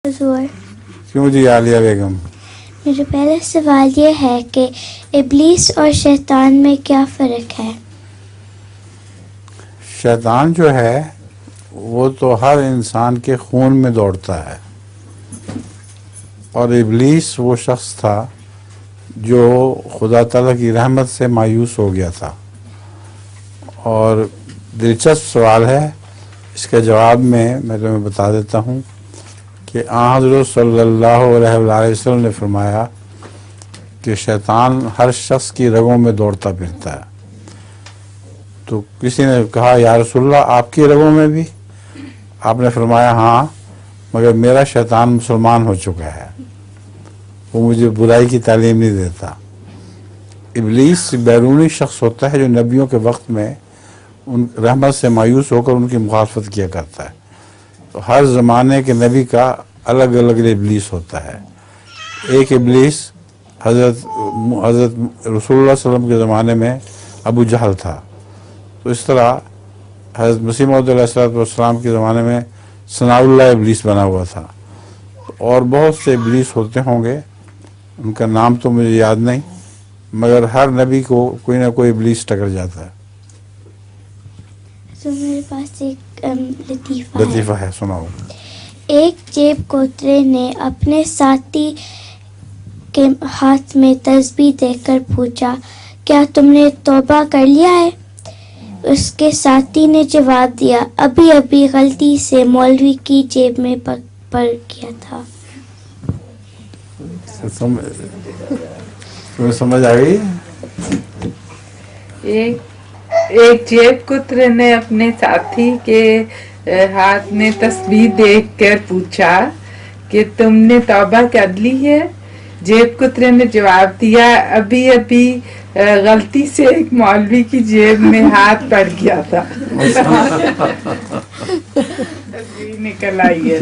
کیوں جی عالیہ بیگم؟ میرا پہلا سوال یہ ہے کہ ابلیس اور شیطان میں کیا فرق ہے؟ شیطان جو ہے وہ تو ہر انسان کے خون میں دوڑتا ہے، اور ابلیس وہ شخص تھا جو خدا تعالیٰ کی رحمت سے مایوس ہو گیا تھا۔ اور دلچسپ سوال ہے، اس کے جواب میں تمہیں بتا دیتا ہوں کہ آن حضرت صلی اللہ علیہ وسلم نے فرمایا کہ شیطان ہر شخص کی رگوں میں دوڑتا پھرتا ہے۔ تو کسی نے کہا یا رسول اللہ آپ کی رگوں میں بھی؟ آپ نے فرمایا ہاں، مگر میرا شیطان مسلمان ہو چکا ہے، وہ مجھے برائی کی تعلیم نہیں دیتا۔ ابلیس بیرونی شخص ہوتا ہے جو نبیوں کے وقت میں ان رحمت سے مایوس ہو کر ان کی مخالفت کیا کرتا ہے۔ تو ہر زمانے کے نبی کا الگ الگ ابلیس ہوتا ہے۔ ایک ابلیس حضرت رسول اللہ صلی اللہ علیہ وسلم کے زمانے میں ابو جہل تھا، تو اس طرح حضرت مسیح موعود علیہ السلام کے زمانے میں ثناء اللہ ابلیس بنا ہوا تھا، اور بہت سے ابلیس ہوتے ہوں گے، ان کا نام تو مجھے یاد نہیں، مگر ہر نبی کو کوئی نہ کوئی ابلیس ٹکر جاتا ہے۔ تو میرے پاس ایک لطیفہ ہے، سناؤ۔ ایک جیب کوترے نے اپنے ساتھی کے ہاتھ میں تسبیح دیکھ کر پوچھا، کیا تم نے توبہ کر لیا ہے؟ اس کے ساتھی نے جواب دیا، ابھی ابھی غلطی سے مولوی کی جیب میں پڑ گیا تھا۔ تمہیں سمجھ آ گئی؟ ایک جیب کترے نے اپنے ساتھی کے ہاتھ میں تسبیح دیکھ کر پوچھا کہ تم نے توبہ کر لی ہے؟ جیب کترے نے جواب دیا، ابھی ابھی غلطی سے ایک مولوی کی جیب میں ہاتھ پڑ گیا تھا۔ تسبیح نکل آئی ہے۔